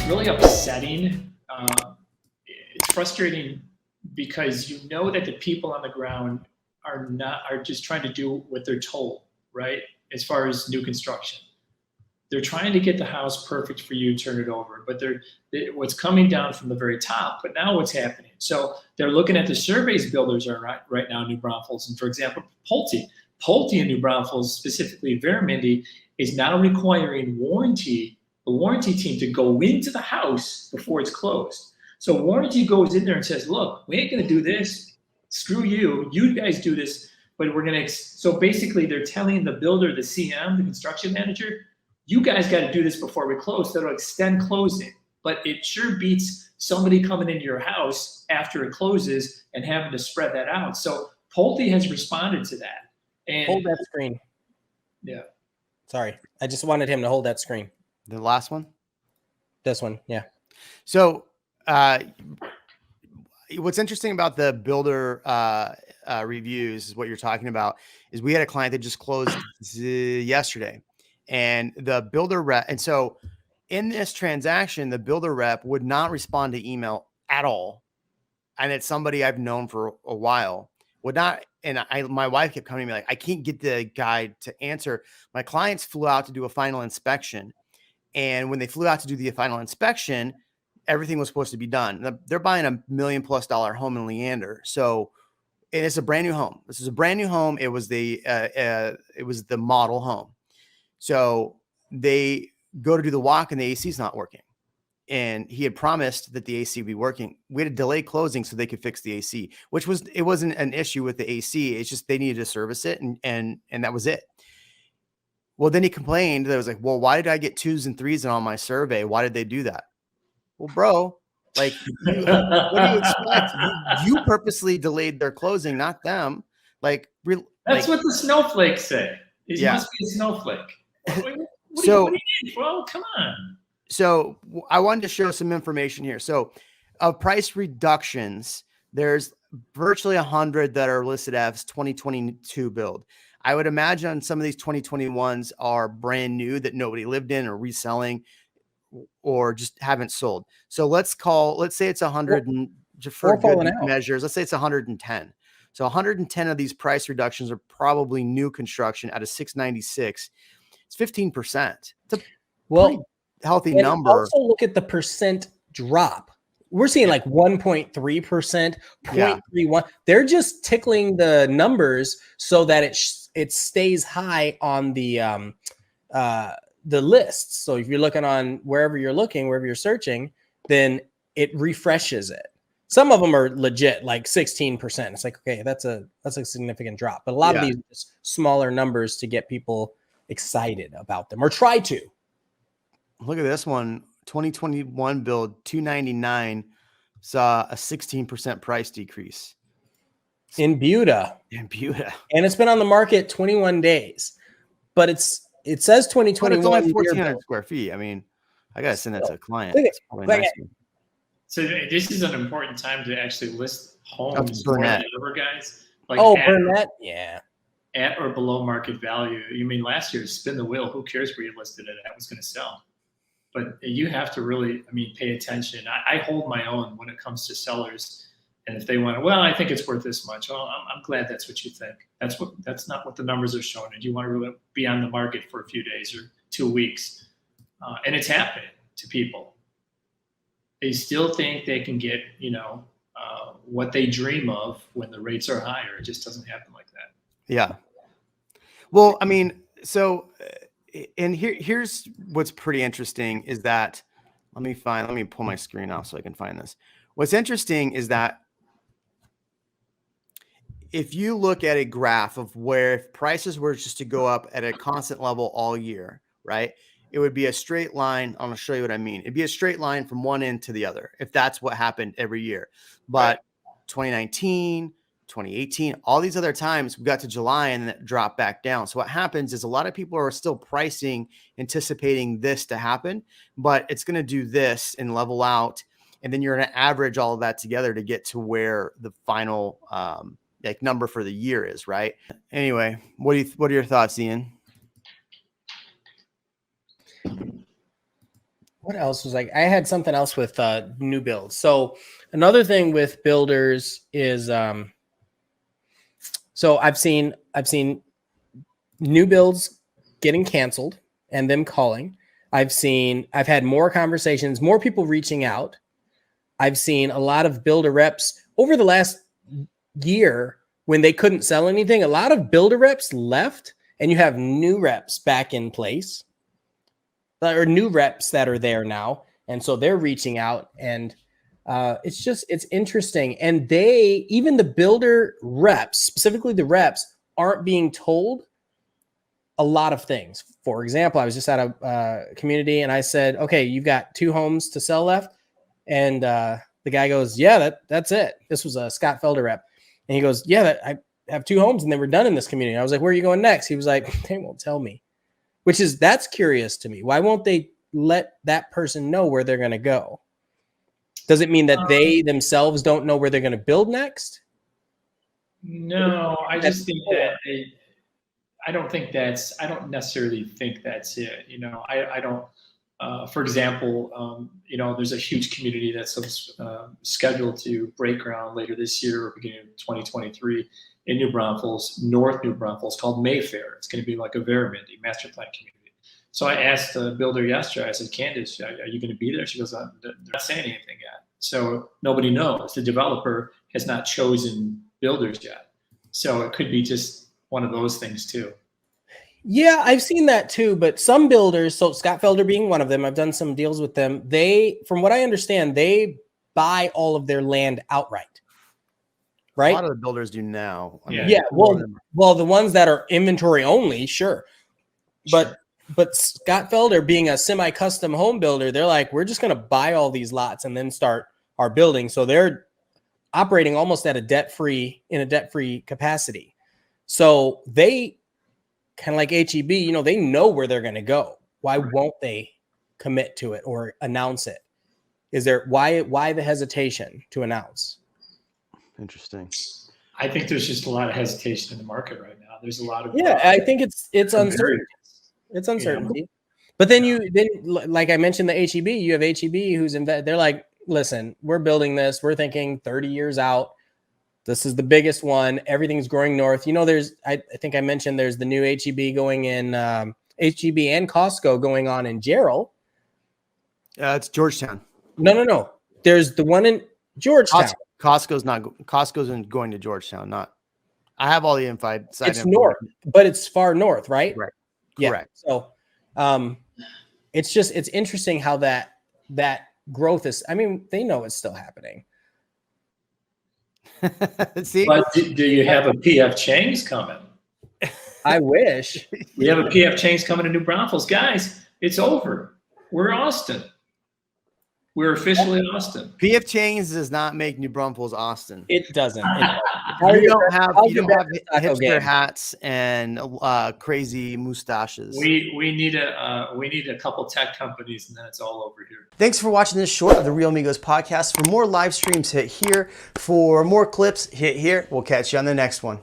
really upsetting. It's frustrating because you know that the people on the ground are just trying to do what they're told, right? As far as new construction, they're trying to get the house perfect for you, turn it over, but what's coming down from the very top. But now what's happening? So they're looking at the surveys builders are right now in New Braunfels, and for example, Pulte in New Braunfels, specifically Vermindi, is now requiring the warranty team to go into the house before it's closed. So warranty goes in there and says, look, we ain't going to do this. Screw you. You guys do this, but we're going to. So basically, they're telling the builder, the CM, the construction manager, you guys got to do this before we close. That'll extend closing. But it sure beats somebody coming into your house after it closes and having to spread that out. So Pulte has responded to that. And hold that screen. Yeah. Sorry. I just wanted him to hold that screen. The last one? This one, yeah. So what's interesting about the builder reviews is what you're talking about is we had a client that just closed yesterday, and the builder rep. And so in this transaction, the builder rep would not respond to email at all. And it's somebody I've known for a while. Would not. And my wife kept coming to me like, I can't get the guy to answer. My clients flew out to do a final inspection. And when they flew out to do the final inspection, everything was supposed to be done. They're buying $1 million+ home in Leander. So it's a brand new home. This is a brand new home. It was the model home. So they go to do the walk and the AC is not working. And he had promised that the AC would be working. We had to delay closing so they could fix the AC, it wasn't an issue with the AC. It's just they needed to service it, and that was it. Well, then he complained that it was like, well, why did I get 2s and 3s on my survey? Why did they do that? Well, bro, like, what do you expect? You purposely delayed their closing, not them. Like, that's what the snowflakes say. He must be a snowflake. What do you need, bro? Come on. So I wanted to show some information here. So of price reductions, there's virtually 100 that are listed as 2022 build. I would imagine some of these 2021s are brand new that nobody lived in or reselling or just haven't sold. So let's say it's 100 and for good measures, let's say it's 110. So 110 of these price reductions are probably new construction at a 696. It's 15%. It's a pretty healthy number. Also look at the percent drop. We're seeing like 1.3%, 0.31. They're just tickling the numbers so that it stays high on the lists. So if you're looking on wherever you're searching, then it refreshes it. Some of them are legit, like 16%. It's like, okay, that's a significant drop. But a lot of these are just smaller numbers to get people excited about them or try to. Look at this one, 2021 build, 299, saw a 16% price decrease. In Buda. In Buda. And it's been on the market 21 days. But it says 2021. But it's only 1,400 square feet. I mean, I got to send that to a client. It's probably nice. So this is an important time to actually list homes for the other guys. Like Burnett? Yeah. At or below market value. You mean last year, spin the wheel. Who cares where you listed it at? What's going to sell? But you have to really, pay attention. I hold my own when it comes to sellers. And if they want to, well, I think it's worth this much. Well, I'm glad that's what you think. That's not what the numbers are showing. And you want to really be on the market for a few days or 2 weeks. And it's happening to people. They still think they can get, what they dream of when the rates are higher. It just doesn't happen like that. Yeah. Well, so... And here's what's pretty interesting is that let me pull my screen off so I can find this. What's interesting is that if you look at a graph of where if prices were just to go up at a constant level all year, right, it would be a straight line. I'm going to show you what I mean. It'd be a straight line from one end to the other if that's what happened every year. But 2019, 2018, all these other times we got to July and then it dropped back down. So what happens is a lot of people are still pricing, anticipating this to happen, but it's going to do this and level out. And then you're going to average all of that together to get to where the final number for the year is, right? Anyway, what are your thoughts, Ian? what else was like? I had something else with new builds. So another thing with builders is so I've seen new builds getting canceled and them calling. I've had more conversations, more people reaching out. I've seen a lot of builder reps over the last year when they couldn't sell anything. A lot of builder reps left, and you have new reps back in place, or new reps that are there now. And so they're reaching out, and it's interesting. And even the builder reps, specifically the reps, aren't being told a lot of things. For example, I was just at a community and I said, okay, you've got 2 homes to sell left. And the guy goes, yeah, that's it. This was a Scott Felder rep. And he goes, yeah, I have 2 homes and they were done in this community. I was like, where are you going next? He was like, they won't tell me, that's curious to me. Why won't they let that person know where they're going to go? Does it mean that they themselves don't know where they're going to build next? No, I just think that I don't necessarily think that's it. You know, I don't, for example, you know, there's a huge community that's scheduled to break ground later this year or beginning of 2023 in New Braunfels, North New Braunfels, called Mayfair. It's going to be like a Veramindy master plan community. So I asked the builder yesterday, I said, Candace, are you going to be there? She goes, they're not saying anything yet. So nobody knows. The developer has not chosen builders yet. So it could be just one of those things too. Yeah, I've seen that too. But some builders, so Scott Felder being one of them, I've done some deals with them. From what I understand, they buy all of their land outright. Right? A lot of the builders do now. Yeah. Well, the ones that are inventory only, sure. But Scott Felder being a semi-custom home builder, they're like, we're just going to buy all these lots and then start our building. So they're operating almost at a debt-free capacity. So they kind of like HEB, you know, they know where they're going to go. Why won't they commit to it or announce it? Why the hesitation to announce? Interesting. I think there's just a lot of hesitation in the market right now. There's a lot of I think it's uncertainty. It's uncertainty. You know? But then like I mentioned, the HEB, you have HEB who's they're like, listen, we're building this. We're thinking 30 years out. This is the biggest one. Everything's growing north. You know, I think I mentioned there's the new HEB going in, HEB and Costco going on in Jarrell. It's Georgetown. No. There's the one in Georgetown. Costco's going to Georgetown. I have all the info. It's north, but it's far north, right? Right. Yeah. Correct. So, it's interesting how that growth is. I mean, they know it's still happening. See, but do you have a PF Chang's coming? I wish. We have a PF Chang's coming to New Braunfels, guys. It's over. We're Austin. We're officially Austin. PF Chang's does not make New Braunfels Austin. It doesn't. You don't have hipster hats and crazy mustaches. We need a couple tech companies, and then it's all over here. Thanks for watching this short of the Real Amigos podcast. For more live streams, hit here. For more clips, hit here. We'll catch you on the next one.